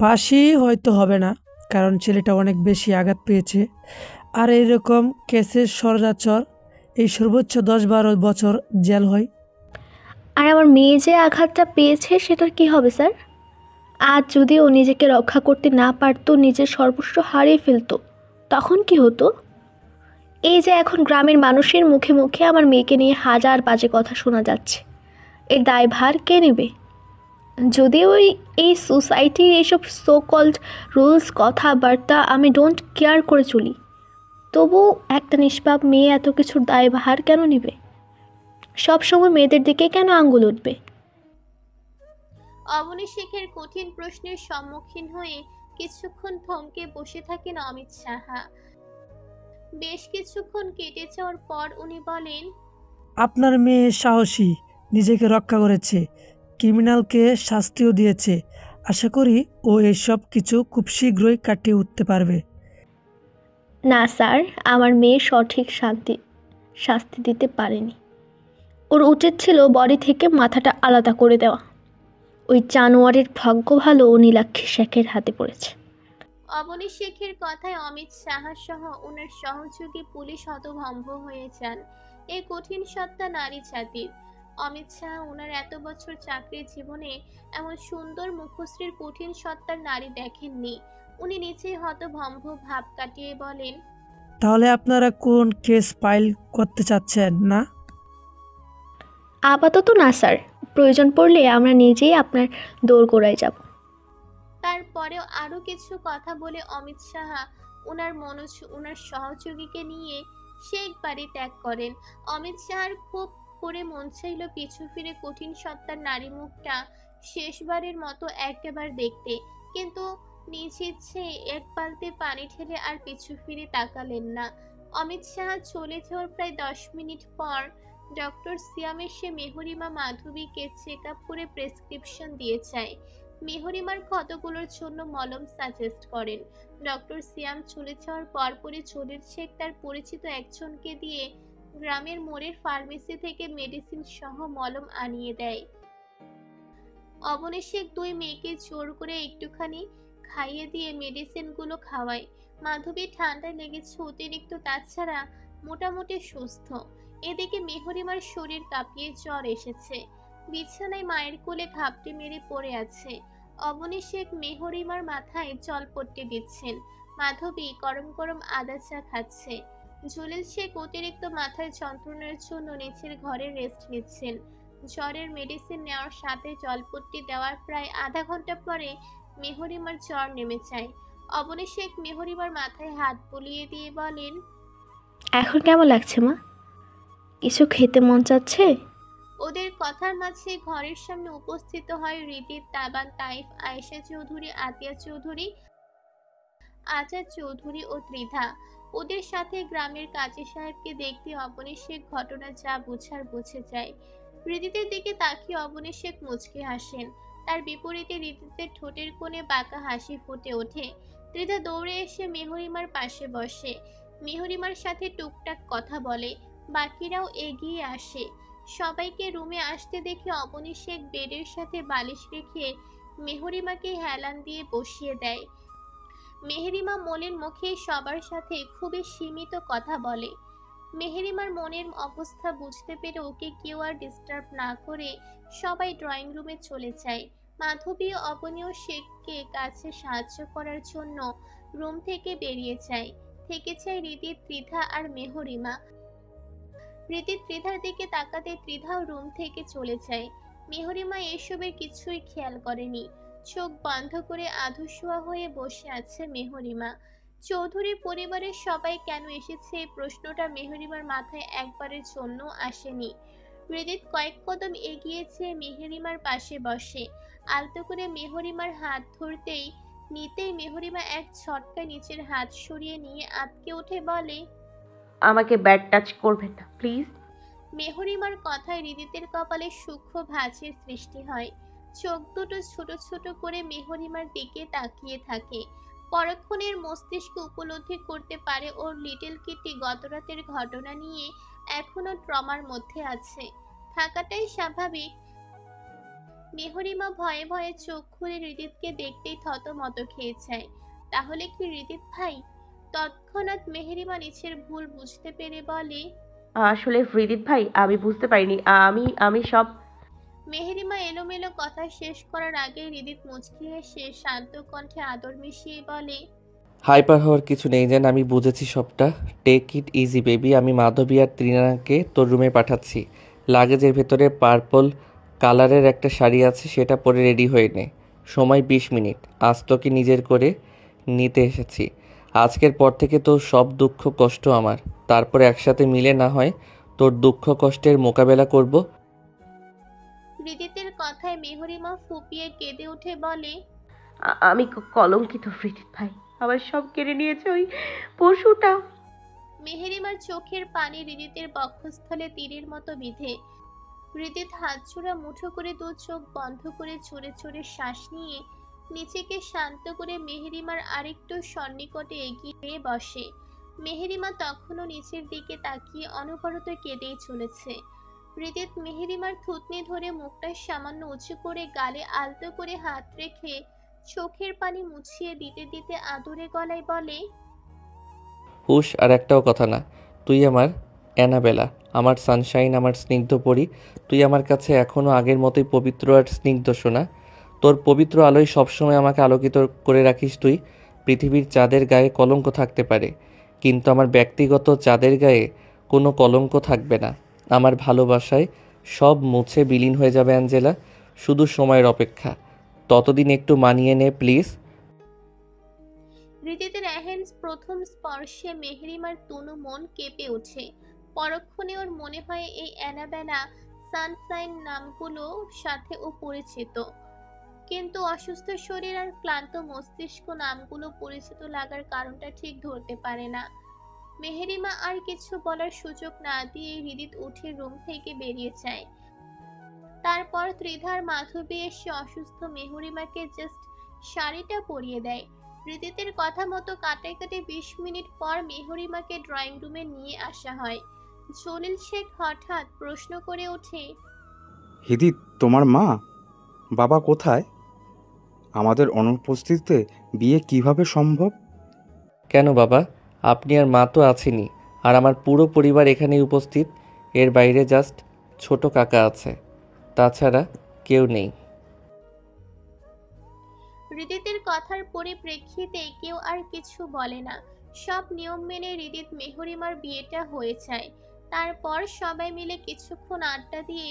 ফাঁসি হয়তো হবে না, কারণ ছেলেটা অনেক বেশি আঘাত পেয়েছে। আর এরকম কেসের সচরাচর এই সর্বোচ্চ 10-12 বছর জেল হয়। আর আমার মেয়ে যে আঘাতটা পেয়েছে সেটার কি হবে স্যার? আজ যদি ও নিজেকে রক্ষা করতে না পারতো, নিজের সর্বস্ব হারিয়ে ফেলতো, তখন কি হতো? এই যে এখন গ্রামের মানুষের মুখে মুখে আমার মেয়েকে নিয়ে হাজার বাজে কথা শোনা যাচ্ছে, এর দায়ভার কে নেবে? যদিও এই সোসাইটির এইসব সো কল্ড রুলস কথাবার্তা আমি ডোন্ট কেয়ার করে চলি, তবু একটা নিষ্পাপ মেয়ে এত কিছুর দায়ভার কেন নেবে? সবসময় মেয়েদের দিকে কেন আঙ্গুল উঠবে? অবনী শেখের কঠিন প্রশ্নের সম্মুখীন হয়ে কিছুক্ষণ থমকে বসে থাকেন অমিত সাহা। বেশ কিছুক্ষণ কেটে যাওয়ার পর উনি বলেন, আপনার মেয়ে সাহসী, নিজেকে রক্ষা করেছে, ক্রিমিনালকে শাস্তিও দিয়েছে। আশা করি ও এসব কিছু খুব শীঘ্রই কাটিয়ে উঠতে পারবে। না স্যার, আমার মেয়ে সঠিক শাস্তি দিতে পারেনি। ওর উচিত ছিল বডি থেকে মাথাটা আলাদা করে দেওয়া। ওই জানোয়ারের ভাগ্য ভালো ও নীলাক্ষী শেখের হাতে পড়েছে। অবনী শেখের কথায় অমিত সাহা সহ ওনার সহযোগী পুলিশ হতভম্ব হয়ে যান। এই কঠিন সত্তা নারী জাতির। অমিত সাহা ওনার এত বছর চাকরির জীবনে এমন সুন্দর মুখশ্রীর কঠিন সত্তার নারী দেখেননি। উনি নিজেই হতভম্ব ভাব কাটিয়ে বলেন, তাহলে আপনারা কোন কেস ফাইল করতে চাচ্ছেন না? আপাতত না স্যার, প্রয়োজন পড়লে আমরা নিজেই আপনার দোরগোড়ায় যাব। তারপরেও আরো কিছু কথা বলে অমিত সাহা ওনার সহযোগীকে নিয়ে শেখ বাড়ি ত্যাগ করেন। অমিত সাহার খুব করে মন চাইল পিছু ফিরে কঠিন সত্তার নারী মুখটা শেষবারের মতো একবার দেখতে, কিন্তু নিজ ইচ্ছে এক বালতি পানি ঢেলে আর পিছু ফিরে তাকালেন না। অমিত সাহা চলে যাওয়ার প্রায় 10 মিনিট পর ডক্টর সিয়াম এসে মেহরিমা মাধবীকে চেক আপ করে প্রেসক্রিপশন দিয়ে যায়। মেহরিমার ক্ষতগুলোর জন্য মলম সাজেস্ট করেন। ডক্টর সিয়াম চলে যাওয়ার পরপরই জলিল শেখ তার পরিচিত একজনকে দিয়ে গ্রামের মোড়ের ফার্মেসি থেকে মেডিসিন সহ মলম আনিয়ে দেয়। অবনী শেখ দুই মেয়েকে জোর করে একটুখানি খাইয়ে দিয়ে মেডিসিনগুলো খাওয়ায়। মাধবী ঠান্ডা লেগেছে অতিরিক্ত, তাছাড়া মোটামুটি সুস্থ। এদিকে মেহরিমার শরীর কাঁপিয়ে জ্বর এসেছে, বিছানায় মায়ের কোলে ঘাপটি মেরে পড়ে আছে। অবনী শেখ মেহরিমার মাথায় জলপট্টি দিচ্ছেন, মাধবী গরম গরম আদা চা খাচ্ছে। জলিল শেখ অতিরিক্ত মাথার যন্ত্রণার জন্য নিচের ঘরে রেস্ট নিচ্ছেন। জ্বরের মেডিসিন নেওয়ার সাথে জলপট্টি দেওয়ার প্রায় আধা ঘন্টা পরে মেহরিমার জ্বর নেমে যায়। অবনী শেখ মেহরিমার মাথায় হাত বুলিয়ে দিয়ে বলেন, এখন কেমন লাগছে মা? কিছু খেতে মন চাচ্ছে? ওদের কথার মাঝে ঘরের সামনে উপস্থিত হয় রিদিত, তাবান, তাইফ, আয়েশা চৌধুরী, আতিয়া চৌধুরী, আজাদ চৌধুরী ও ত্রিধা। ওদের সাথে গ্রামের কাজী সাহেবকে দেখতে অবনী শেখ ঘটনা যা বুঝার বুঝে যায়। রিদিতের দিকে তাকিয়ে অবনী শেখ মুচকে হাসেন। তার বিপরীতে রিদিতের ঠোঁটের কোণে বাঁকা হাসি ফুটে ওঠে। ত্রিধা দৌড়ে এসে মেহরিমার পাশে বসে, মেহরিমার সাথে টুকটাক কথা বলে। বাকিরাও এগিয়ে আসে। সবাইকে রুমে আসতে দেখে অবনী শেখ বেডের সাথে বালিশ রেখে মেহরিমাকে হেলান দিয়ে বসিয়ে দেয়। মেহরিমা মলিন মুখে সবার সাথে খুবই সীমিত কথা বলে। মেহরিমার মনের অবস্থা বুঝতে পেরে ওকে কেউ আর ডিস্টার্ব না করে সবাই ড্রয়িং রুমে চলে যায়। মাধবী অবনীয় শেখকে কাছে সাহায্য করার জন্য রুম থেকে বেরিয়ে যায়। থেকে যায় রীতি, ত্রিধা আর মেহরিমা। রীতি ত্রিধার দিকে তাকাতে ত্রিধাও রুম থেকে চলে যায়। মেহরিমা এসবের কিছুই খেয়াল করেনি। চোখ বন্ধ করে আধশোয়া হয়ে বসে আছে মেহরিমা। চৌধুরী পরিবারের সবাই কেন এসেছে এই প্রশ্নটা মেহরিমার মাথায় একবারের জন্য আসেনি। হৃদিত কয়েক কদম এগিয়েছে মেহরিমার পাশে বসে। আলতো করে মেহরিমার হাত নিতেই মেহরিমা এক ঝটকায় নিচের হাত সরিয়ে নিয়ে আঁতকে উঠে বলে, আমাকে ব্যাড টাচ করবেন না প্লিজ। মেহরিমার কথায় হৃদিতের কপালে সূক্ষ্ম ভাঁজের সৃষ্টি হয়। চোখ দুটো ছোট ছোট করে মেহরিমার দিকে তাকিয়ে থাকে। পরক্ষণের মস্তিষ্ক উপলব্ধি করতে পারে ওর লিটল কিটি গতরাতের ঘটনা নিয়ে এখনো ট্রমার মধ্যে আছে, থাকাটাই স্বাভাবিক। মেহরিমা ভয়ে ভয়ে চোখ খুলে হৃদিতকে দেখতেই থতমত খেয়ে যায়। তাহলে কি হৃদিত ভাই? তৎক্ষণাৎ মেহরিমা নিচের ভুল বুঝতে পেরে বলে। আসলে হৃদিত ভাই, আমি বুঝতে পারিনি। আমি আমি সব মেহরিমা এলোমেলো কথা শেষ করার আগে হৃদিত মুচকি হেসে শান্ত কণ্ঠে আদর মিশিয়ে বলে। হাইপার হওয়ার কিছু নেই জান, আমি বুঝেছি সবটা। Take it easy baby. আমি মাধবী আর ত্রিনাকে তোর রুমে পাঠাচ্ছি। লাগেজের ভেতরে পার্পল কালারের একটা শাড়ি আছে, সেটা পরে রেডি হয়ে নে। সময় 20 মিনিট। আজ তোকে নিজের করে নিতে এসেছি। আজকের পর থেকে তোর সব দুঃখ কষ্ট আমার, তারপর একসাথে মিলে না হয় তোর দুঃখ কষ্টের মোকাবেলা করব। হৃদিতের কথায় মেহরিমা ফুপিয়ে কেঁদে উঠে বলে। আমি কলঙ্কিত হৃদিত ভাই। আমার সব কেড়ে নিয়েছে ওই পশুটা। মেহরিমার চোখের পানি হৃদিতের বক্ষস্থলে তীরের মতো বিঁধে। হৃদিত হাতজোড়া মুঠো করে দু চোখ বন্ধ করে ছড়ে ছড়ে শ্বাস নিয়ে নিজেকে শান্ত করে মেহরিমার আরেকটু সন্নিকটে এগিয়ে বসে। মেহরিমা তখনও নিচের দিকে তাকিয়ে অনবরত কেঁদেই চলেছে। হৃদিত মেহরিমার থুতনি ধরে মুখটা সামান্য উঁচু করে গালে আলতো করে হাত রেখে চোখের পানি মুছিয়ে দিতে দিতে আদুরে গলায় বলে। হুশ, আর একটাও কথা না। তুই আমার অ্যানাবেলা, আমার সানশাইন, আমার স্নিগ্ধ পরি। তুই আমার কাছে এখনও আগের মতোই পবিত্র আর স্নিগ্ধ সোনা। তোর পবিত্র আলোয় সবসময় আমাকে আলোকিত করে রাখিস তুই। পৃথিবীর চাঁদের গায়ে কলঙ্ক থাকতে পারে, কিন্তু আমার ব্যক্তিগত চাঁদের গায়ে কোনো কলঙ্ক থাকবে না। আমার ভালোবাসায় সব মুছে বিলীন হয়ে যাবে অ্যাঞ্জেলা। শুধু সময়ের অপেক্ষা। ততদিন একটু মানিয়ে নে প্লিজ। হৃদিতের এহেন প্রথম স্পর্শে মেহরিমার তনু মন কেঁপে ওঠে। পরক্ষণে ওর মনে হয় এই অ্যানাবেলা, সানশাইন নামগুলো সাথে ও পরিচিত, কিন্তু অসুস্থ শরীর আর ক্লান্ত মস্তিষ্ক নামগুলো পরিচিত লাগার কারণটা ঠিক ধরতে পারে না। মেহরিমা আর কিছু বলার সুযোগ না দিয়ে হৃদিত উঠে রুম থেকে বেরিয়ে যায়। তারপর ত্রিধার মাধবী এসে অসুস্থ মেহরিমাকে জাস্ট শাড়িটা পরিয়ে দেয়। হৃদিতের কথা মতো কাটায় কাটে 20 মিনিট পর মেহরিমাকে ড্রয়িং রুমে নিয়ে আসা হয়। জলিল শেখ হঠাৎ প্রশ্ন করে ওঠে। হৃদিত তোমার মা? বাবা কোথায়? আমাদের অনুপস্থিতিতে বিয়ে কিভাবে সম্ভব? কেন বাবা, আপনি আর মা তো আছেনই, আর আমার পুরো পরিবার এখানেই উপস্থিত। এর বাইরে জাস্ট ছোট কাকা আছে, তাছাড়া কেউ নেই। হৃদিতের কথার পরিপ্রেক্ষিতে কেউ আর কিছু বলে না। সব নিয়ম মেনে হৃদিত মেহরিমার বিয়েটা হয়ে যায়। তারপর সবাই মিলে কিছুক্ষণ আড্ডা দিয়ে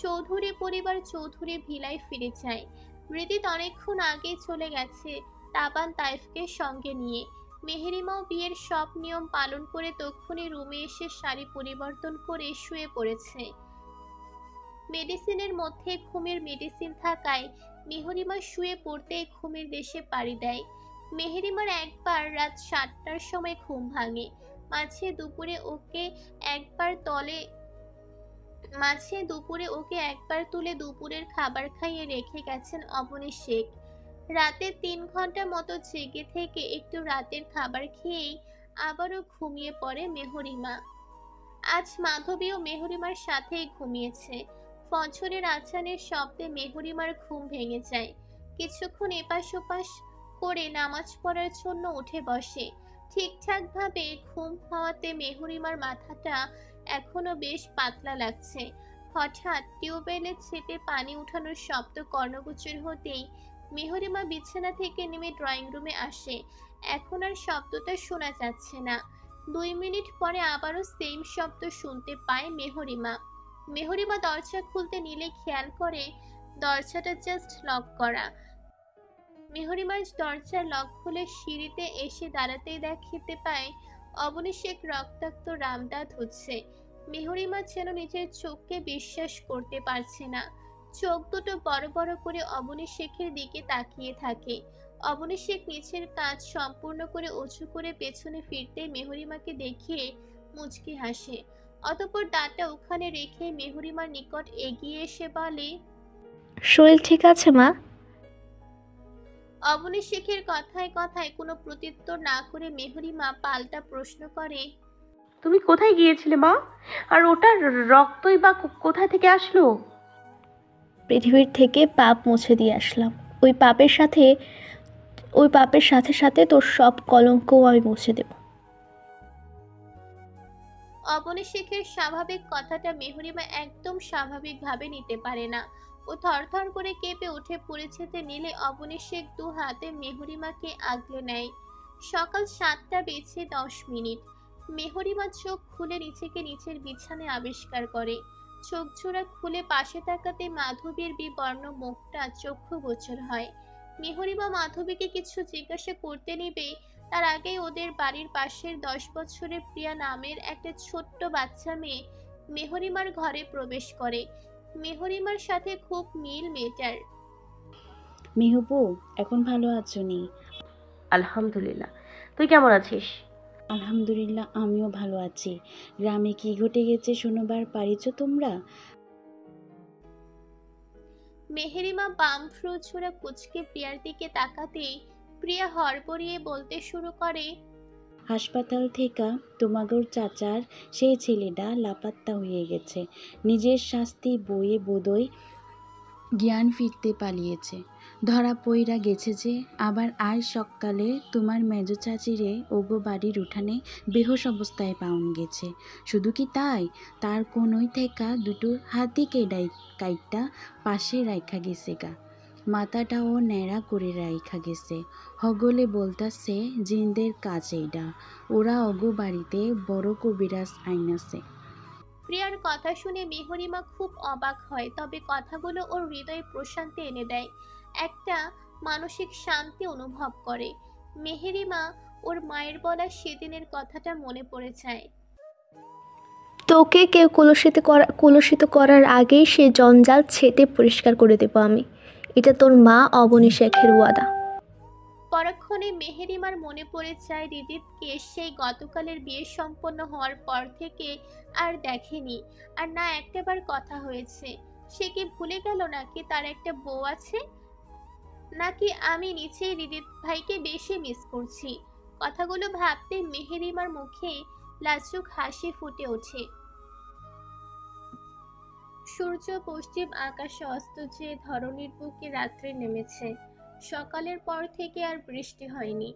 চৌধুরী পরিবার চৌধুরী ভিলায় ফিরে যায়। হৃদিত অনেকক্ষণ আগেই চলে গেছে তাবান তাইফকে সঙ্গে নিয়ে। মেহরিমাও বিয়ের সব নিয়ম পালন করে তক্ষুনি রুমে এসে শাড়ি পরিবর্তন করে শুয়ে পড়েছে। মেডিসিনের মধ্যে ঘুমের মেডিসিন থাকায় মেহরিমা শুয়ে পড়তে ঘুমের দেশে পাড়ি দেয়। মেহরিমার একবার রাত 7টার সময় ঘুম ভাঙে। মাঝে দুপুরে ওকে একবার তুলে দুপুরের খাবার খাইয়ে রেখে গেছেন অবনী শেখ। রাতে 3 ঘন্টা মতো জেগে থেকে একটু রাতের খাবার খেয়েই আবারও ঘুমিয়ে পড়ে মেহরিমা। আজ মাধবীও মেহরিমার সাথেই ঘুমিয়েছে। ফজরের আজানের শব্দে মেহরিমার ঘুম ভেঙে যায়। কিছুক্ষণ এপাশ ওপাশ করে নামাজ পড়ার জন্য উঠে বসে। ঠিকঠাক ভাবে ঘুম হওয়াতে মেহরিমার মাথাটা এখনো বেশ পাতলা লাগছে। হঠাৎ টিউবওয়েলের চেপে পানি উঠানোর শব্দ কর্ণগোচর হতেই মেহরিমা বিছানা থেকে নেমে ড্রয়িং রুমে আসে। এখন আর শব্দটা শোনা যাচ্ছে না। 2 মিনিট পরে আবারও সেম শব্দ শুনতে পায় মেহরিমা। মেহরিমা দরজা খুলতে নিলে খেয়াল করে দরজাটা জাস্ট লক করা। মেহরিমার দরজা লক খুলে সিঁড়িতে এসে দাঁড়াতেই দেখতে পায় অবনী শেখ রক্তাক্ত রামদাঁত হচ্ছে। মেহরিমা যেন নিজের চোখকে বিশ্বাস করতে পারছে না। চোখ দুটো বড় বড় করে অবনী শেখের দিকে তাকিয়ে থাকে। অবনী শেখ নিচের কাজ সম্পূর্ণ করে উঁচু করে পেছনে ফিরতে মেহরিমাকে দেখিয়ে মুচকি হাসে। অতঃপর দাঁতটা ওখানে রেখে মেহরিমার নিকট এগিয়ে এসে বলে। শরীর ঠিক আছে মা? অবনী শেখের কথায় কথায় কোনো প্রত্যুত্তর না করে মেহরিমা পাল্টা প্রশ্ন করে। তুমি কোথায় গিয়েছিলে মা? আর ওটার রক্তই বা কোথা থেকে আসলো? পৃথিবীর থেকে পাপ মুছে দিয়ে আসলাম। ওই পাপের সাথে ওই পাপের সাথে সাথে তোর সব কলঙ্কও আমি মুছে দেব। অবনী শেখের স্বাভাবিক কথাটা মেহরিমা একদম স্বাভাবিকভাবে নিতে পারে না। ও থরথর করে কেঁপে উঠে পরিচিতি নিলে অবনী শেখ দু হাতে মেহরিমাকে আগলে নেয়। সকাল 7:10 মেহরিমা চোখ খুলে নিজেকে নিচের বিছানায় আবিষ্কার করে। চোখ জোড়া খুলে পাশে তাকাতে মাধবীর বিবর্ণ মুখটা চক্ষুগোচর হয়। মেহরিমা মাধবীকে কিছু জিজ্ঞাসা করতে নিবে তার আগেই ওদের বাড়ির পাশের 10 বছরের প্রিয়া নামের একটা ছোট্ট বাচ্চা মেয়ে মেহরিমার ঘরে প্রবেশ করে। মেহরিমার সাথে খুব মিল মেয়েটার। মেহবু, এখন ভালো আছো নি? আলহামদুলিল্লাহ, তুই কেমন আছিস? আলহামদুলিল্লাহ, আমিও ভালো আছি। গ্রামে কি ঘটে গেছে শোনোবার পারিছো তোমরা? মেহরিমা বাম ফ্রু ছোড়া কুচকে প্রিয়ার দিকে তাকাতেই প্রিয়া হড়বড়িয়ে বলতে শুরু করে, হাসপাতাল থেকে তোমাগর চাচার সেই ছেলেটা লাপাত্তা হয়ে গেছে। নিজের শাস্তি বয়ে বোধই জ্ঞান ফিরতে পালিয়েছে। ধরা পইরা গেছে যে। আবার আজ সকালে তোমার মেজ চাচিরে ওগো বাড়ির উঠানে বেহোশ অবস্থায় পাউন গেছে। শুধু কি তাই, তার কোনই থেকে দুটো হাতি কাইটটা পাশে রাইখা গেছে গা। মাথাটাও ন্যাড়া করে রাইখা গেছে। হগলে বলতাছে জিনদের কাজ এইডা, ওরা অগো বাড়িতে বড় কবিরাজ আইনাছে। প্রিয়ার কথা শুনে মেহরিমা খুব অবাক হয়, তবে কথাগুলো ওর হৃদয়ে প্রশান্তি এনে দেয়। একটা মানসিক শান্তি অনুভব করে। মেহরিমা ওর মায়ের বলা সেদিনের কথাটা মনে পড়ে যায়। তোকে কেউ কলুষিত করার আগেই সে জঞ্জাল ছেটে পরিষ্কার করে দেব আমি। এটা তোর মা অবনী শেখের ওয়াদা। পরক্ষণে মেহেরিমার মনে পড়ে যায় রিদিতকে সেই গতকালের বিয়ে সম্পন্ন হওয়ার পর থেকে আর দেখেনি, আর না একটাবার কথা হয়েছে। সে কি ভুলে গেল নাকি তার একটা বউ আছে, নাকি আমি নিচেই রিদিত ভাইকে বেশি মিস করছি। কথাগুলো ভাবতে মেহেরিমার মুখে লাজুক হাসি ফুটে ওঠে। সূর্য পশ্চিম আকাশে অস্ত যেয়ে ধরণীর বুকে রাত্রে নেমেছে। সকালের পর থেকে আর বৃষ্টি হয়নি।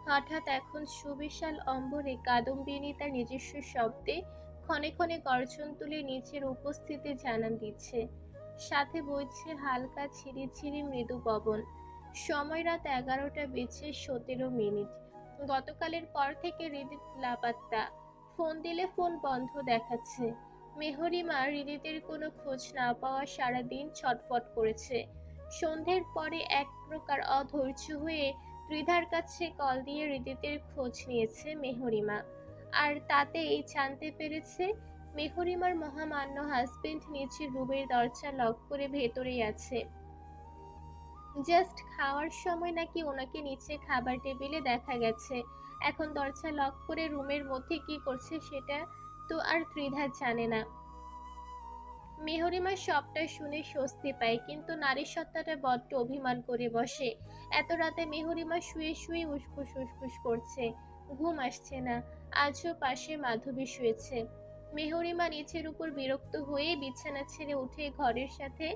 হঠাৎ এখন সুবিশাল অম্বরে কাদম্বিনী তার নিজস্ব শব্দে ক্ষণে ক্ষণে গর্জন তুলে নিচের উপস্থিতি জানান দিচ্ছে। সাথে বইছে হালকা ঝিরিঝিরি মৃদু পবন। সময় রাত 11:17 গতকালের পর থেকে হৃদিত লাপাত্তা। ফোন দিলে ফোন বন্ধ দেখাচ্ছে। মেহরিমা হৃদিতের কোনো খোঁজ না পাওয়া সারাদিন ছটফট করেছে। সন্ধ্যের পরে এক প্রকার অধৈর্য হয়ে ত্রিধার কাছে কল দিয়ে হৃদিতের খোঁজ নিয়েছে মেহরিমা। আর তাতেই জানতে পেরেছে মেহরিমার মহামান্য হাজবেন্ড নিচে রুমের দরজা লক করে ভেতরেই আছে। জাস্ট খাওয়ার সময় নাকি ওনাকে নিচে খাবার টেবিলে দেখা গেছে। এখন দরজা লক করে রুমের মধ্যে কি করছে সেটা তো আর ত্রিধা জানে না। মেহরিমা সবটা শুনে স্বস্তি পায়, কিন্তু নারী সত্তাটা বড্ড অভিমান করে বসে। এত রাতে মেহরিমা শুয়ে শুয়ে উসখুস উসখুস করছে, ঘুম আসছে না। আজও পাশে মাধবী শুয়েছে। মেহরিমা নিচের উপর বিরক্ত হয়ে বিছানা ছেড়ে উঠে ঘরের সাথে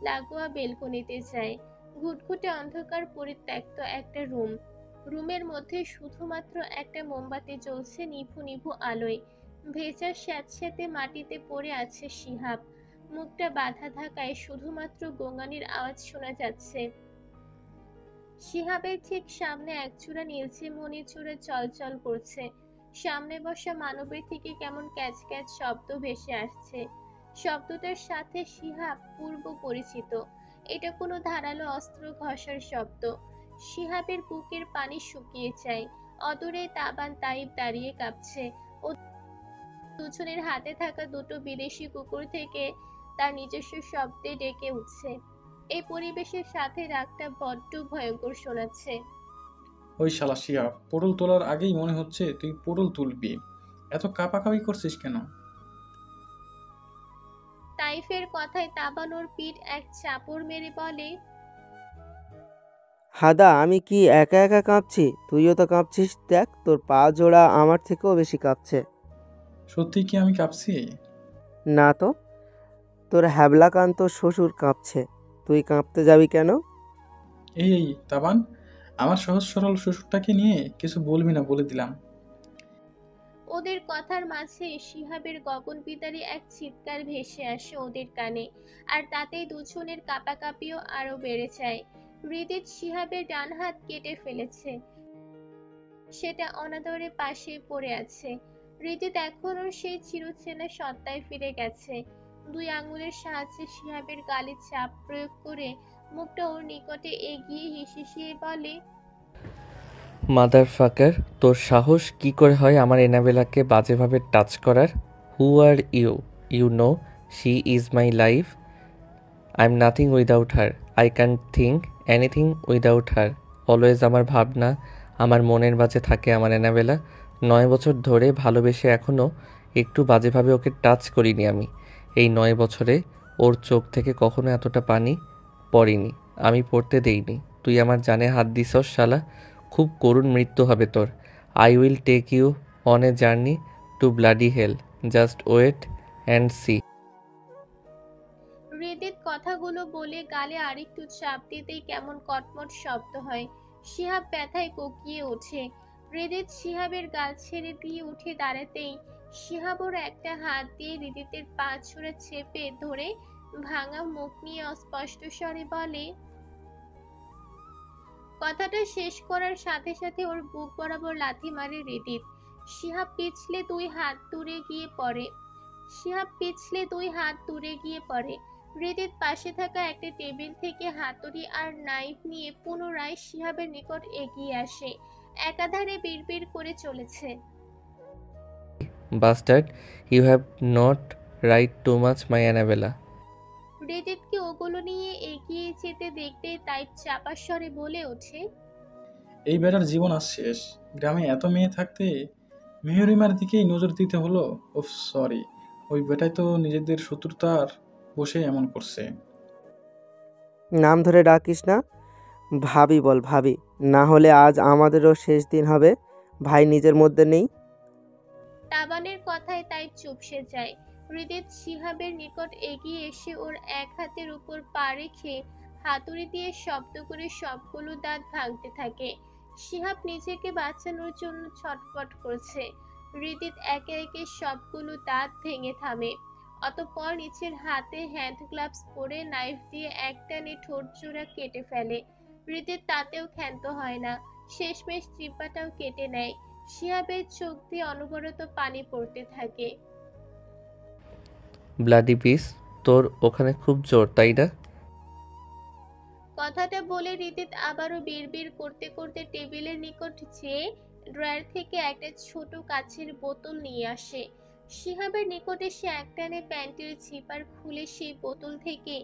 লাগোয়া বেলকনিতে যায়। ঘুটঘুটে অন্ধকার পরিত্যক্ত একটা রুম। রুমের মধ্যে শুধুমাত্র একটা মোমবাতি জ্বলছে নিভু নিভু আলোয়। ভেজা স্যাঁতস্যাঁতে মাটিতে পড়ে আছে শিহাব। মুখটা বাঁধা থাকায় শুধুমাত্র গোঙানির আওয়াজ শোনা যাচ্ছে। শিহাবের ঠিক সামনে একচূড়া নীলচে মনি চূড়া চলচল করছে। সামনে বসা মানবের থেকে কেমন ক্যাচ ক্যাচ শব্দ ভেসে আসছে। শব্দটার সাথে শিহাব পূর্ব পরিচিত। এটা কোনো ধারালো অস্ত্র ঘষার শব্দ। শিহাবের বুকের পানি শুকিয়ে যায়। অদূরে তাবান তাইব দাঁড়িয়ে কাঁপছে। ও দুজনের হাতে থাকা দুটো বিদেশি কুকুর থেকে তার নিজস্ব শব্দে ডেকে উঠছে। এই পরিবেশের সাথে রাগটা বড্ড ভয়ঙ্কর শোনাচ্ছে। ওই শালা শিয়া, পোটল তোলার আগেই মনে হচ্ছে তুই পোটল তুলবি। এত কাঁপাকাপি করছিস কেন? তাইফের কথায় তাবানোর পিঠ এক চাপড় মেরে বলে, হাদা, আমি কি একা একা কাঁপছি? তুইও তো কাঁপছিস, দেখ তোর পা জোড়া আমার থেকেও বেশি কাঁপছে। সত্যি কি আমি কাঁপছি? না তো, তোর হ্যাবলাকান্ত শ্বশুর কাঁপছে। তুই কাঁপতে যাবি কেন? এই তাবান, আমার সহজ সরল শ্বশুরটাকে নিয়ে কিছু বলবি না বলে দিলাম। ওদের কথার মাঝে শিহাবের গগনবিদারী এক চিৎকার ভেসে আসে ওদের কানে, আর তাতেই দুজনের কাঁপাকাঁপিও আরো বেড়ে যায়। হৃদিত শিহাবের ডান হাত কেটে ফেলেছে, সেটা অনাদরে পাশে পড়ে আছে। হৃদিত এখনো সেই চিরচেনা সত্তায় ফিরে গেছে। দুই আঙুলের সাহায্যে শিহাবের গালে চাপ প্রয়োগ করে মুখটা ওর নিকটে এগিয়ে হিসিয়ে বলে, মাদার ফাকার, তোর সাহস কি করে হয় আমার এনাবেলাকে বাজেভাবে টাচ করার? Who are you? You know she is my life. I am nothing without her. I can think anything without her. Always আমার ভাবনা, আমার মনের মাঝে থাকে আমার এনাবেলা। 9 বছর ধরে ভালোবেসে এখনও একটু বাজেভাবে ওকে টাচ করিনি আমি। এই 9 বছরে ওর চোখ থেকে কখনো এতটা পানি পড়েনি, আমি পড়তে দেইনি। তুই আমার জানে হাত দিছস শালা, খুব করুণ মৃত্যু হবে তোর। I will take you on a journey to bloody hell. Just wait and see. Hridit কথাগুলো বলে গালে আরেকটু চাপ দিতেই কেমন কটমট শব্দ হয়। শিহাব ব্যথায় কোকিয়ে ওঠে। হৃদিত শিহাবের গাল ছেড়ে দিয়ে উঠে দাঁড়াতেই শিহাব ওর একটা হাত দিয়ে হৃদিতের পা ছুঁড়ে চেপে ধরে ভাঙা মুখ নিয়ে অস্পষ্ট স্বরে বলে। কথাটা শেষ করার সাথে সাথে ওর বুক বরাবর লাথি মারে হৃদিত। শিহাব পিছলে দুই হাত দূরে গিয়ে পড়ে। হৃদিত পাশে থাকা একটা টেবিল থেকে হাতুড়ি আর নাইফ নিয়ে পুনরায় শিহাবের নিকট এগিয়ে আসে। একাধারে বিড়বিড় করে চলেছে, bastard, you have not right to much my Annabella. হৃদিতকে ওগুলো নিয়ে এগিয়ে যেতে দেখতে তাই চাপা স্বরে বলে ওঠে, এই বেটার জীবন আজ শেষ। গ্রামে এত মেয়ে থাকতে মেহরিমার দিকেই নজর দিতে হলো। ওফ সরি, ওই বেটাই তো নিজেদের শত্রুতার বসে এমন করছে। নাম ধরে ডাকিস না। ভাবি বল ভাবি, না হলে আজ আমাদেরও শেষ দিন হবে। ভাই নিজের মধ্যে নেই। তাবানের কথায় তাই চুপসে যায়। হৃদিত শিহাবের নিকট এগিয়ে এসে ওর এক হাতের উপর পা রেখে হাতুড়ি দিয়ে শব্দ করে সবগুলো দাঁত ভাঙতে থাকে। শিহাব নিজেকে বাঁচানোর জন্য ছটফট করছে। হৃদিত একে একে সবগুলো দাঁত ভেঙে থামে, অতঃপর নিচের হাতে হ্যান্ড গ্লাভস পরে নাইফ দিয়ে একটানে ঠোঁট জোড়া কেটে ফেলে। হৃদিত তাতেও ক্ষান্ত হয় না, শেষমেশ চিপাটাও কেটে নেয়। শিহাবের চোখ দিয়ে অনবরত পানি পড়তে থাকে। ব্লাডি পিস, তোর ওখানে খুব জোর তাই না? কথাটা বলে হৃদিত আবারও বিড়বিড় করতে করতে টেবিলের নিকট যেয়ে ড্রয়ার থেকে একটা ছোট কাচের বোতল নিয়ে আসে। শিহাবের নিকট এসে একটানে প্যান্টের জিপার খুলে সেই বোতল থেকে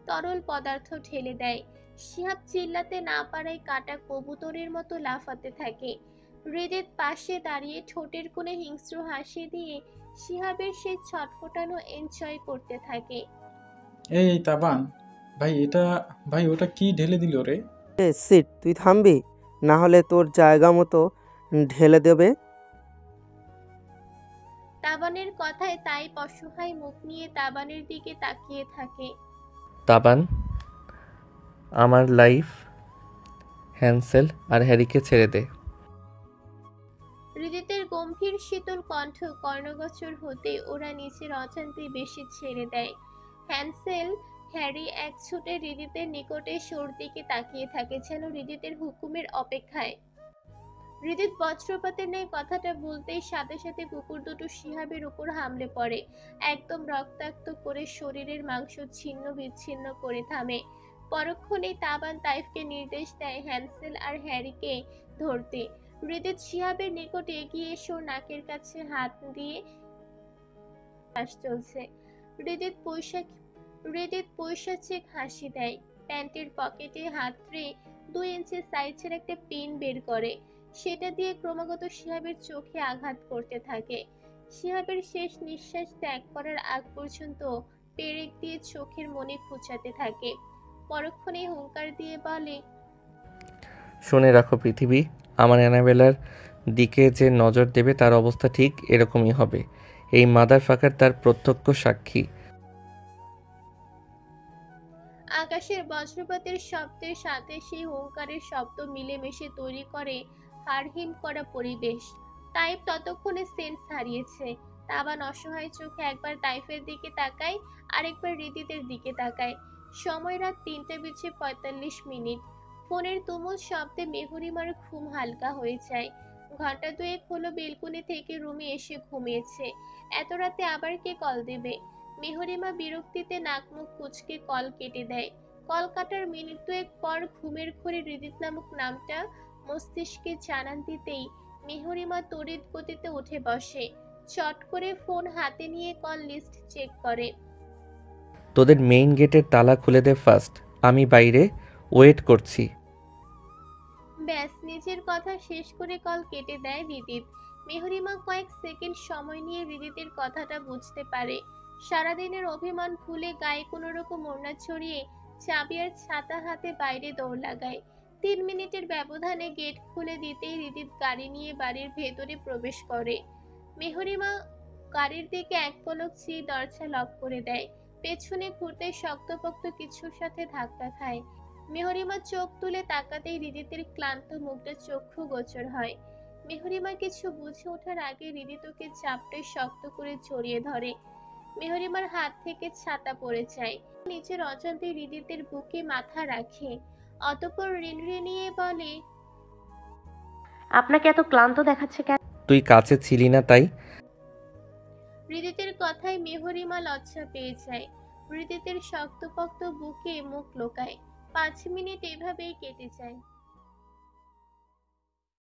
তরল পদার্থ ঢেলে দেয়। শিহাব চিল্লাতে না পারায় কাটা কবুতরের মতো লাফাতে থাকে। হৃদিত পাশে দাঁড়িয়ে ঠোঁটের কোণে হিংস্র হাসি দিয়ে শিহাবের সেই ছটফটানো এনজয় করতে থাকে। এই তাবান ভাই ওটা কি ঢেলে দিল রে? সিট, তুই থামবি, না হলে তোর জায়গা মতো ঢেলে দেবে। তাবানের কথায় তাই অসহায় মুখ নিয়ে তাবানের দিকে তাকিয়ে থাকে। তাবান, আমার লাইফ হ্যান্সেল আর হ্যারিকে ছেড়ে দে। হৃদিতের গম্ভীর শীতল কণ্ঠ কর্ণগোচর হতে ওরা নিচের অজান্তে বেশি ছেড়ে দেয়। হ্যান্সেল হ্যারি এক ছুটে হৃদিতের নিকটে সোর দিকে তাকিয়ে থাকে, যেন হৃদিতের হুকুমের অপেক্ষায়। হৃদিত বজ্রপাতের ন্যায় কথাটা বলতেই সাথে সাথে কুকুর দুটো শিহাবের উপর হামলে পড়ে, একদম রক্তাক্ত করে শরীরের মাংস ছিন্ন বিচ্ছিন্ন করে থামে। পরক্ষণেই তাবান তাইফকে নির্দেশ দেয় হ্যান্সেল আর হ্যারিকে ধরতে। হৃদিত শিহাবের নিকট এগিয়ে এসে ওর নাকের কাছে হাত দিয়ে শ্বাস চলছে। হৃদিত পৈশাচিক হাসি দেয়, প্যান্টের পকেটে হাত রে 2 ইঞ্চি সাইজের একটা পিন বের করে, সেটা দিয়ে ক্রমাগত শিহাবের চোখে আঘাত করতে থাকে। শিহাবের শেষ নিঃশ্বাস ত্যাগ করার আগ পর্যন্ত পেরেক দিয়ে চোখের মনে খুঁচাতে থাকে। পরক্ষণে হুঙ্কার দিয়ে বলে, শুনে রাখো পৃথিবী, আমার অ্যানাবেলার দিকে যে নজর দেবে তার অবস্থা ঠিক এরকমই হবে। এই মাদার ফাকার তার প্রত্যক্ষ সাক্ষী। আকাশের বজ্রপাতের শব্দের সাথে সেই হুংকারের শব্দ মিলেমিশে তৈরি করে হাড়হিম করা পরিবেশ। তাইফ ততক্ষণে সেন্স হারিয়েছে। তাবান অসহায় চোখে একবার তাইফের দিকে তাকায়, আরেকবার হৃদিতের দিকে তাকায়। সময় রাত ৩:৪৫। ফোনের তুমুল শব্দে মেহরিমার ঘুম হালকা হয়ে যায়। ঘন্টা দুয়েক হলো বেলকুনি থেকে রুমে এসে ঘুমিয়েছে। এত রাতে আবার কে কল দেবে? মেহরিমা বিরক্তিতে নাক মুখ কুঁচকে কল কেটে দেয়। কল কাটার মিনিট দুয়েক পর ঘুমের ঘোরে হৃদিত নামক নামটা মস্তিষ্কে জানান দিতেই মেহরিমা তড়িৎ গতিতে উঠে বসে। চট করে ফোন হাতে নিয়ে কল লিস্ট চেক করে। তোদের মেইন গেটের তালা খুলে দে ফার্স্ট, আমি বাইরে ওয়েট করছি। ব্যাস, নিজের কথা শেষ করে কল কেটে দেয় হৃদিত। মেহরিমা কয়েক সেকেন্ড সময় নিয়ে হৃদিতের কথাটা বুঝতে পারে। সারাদিনের অভিমান ভুলে গায়ে কোনো রকম ওড়না ছড়িয়ে চাবি আর ছাতা হাতে বাইরে দৌড় লাগায়। ৩ মিনিটের ব্যবধানে গেট খুলে দিতেই হৃদিত গাড়ি নিয়ে বাড়ির ভেতরে প্রবেশ করে। মেহরিমা গাড়ির দিকে এক পলক চেয়ে দরজা লক করে দেয়। পেছনে ঘুরতে শক্তপোক্ত কিছুর সাথে ধাক্কা খায়। মেহরিমা চোখ তুলে তাকাতেই হৃদিতের ক্লান্ত মুখটা চক্ষু গোচর হয়। মেহরিমা কিছু বুঝে ওঠার আগে হৃদিত ওকে চাপটে শক্ত করে জড়িয়ে ধরে। মেহরিমার হাত থেকে ছাতা পড়ে যায়। নিজের অজান্তে হৃদিতের বুকে মাথা রাখে, অতঃপর রিনরিনিয়ে বলে, আপনাকে এত ক্লান্ত দেখাচ্ছে কেন? তুই কাছে ছিলি না তাই। হৃদিতের কথায় মেহরিমা লজ্জা পেয়ে যায়। হৃদিতের শক্তপোক্ত বুকে মুখ লোকায়। ৫ মিনিট এভাবেই কেটে যায়।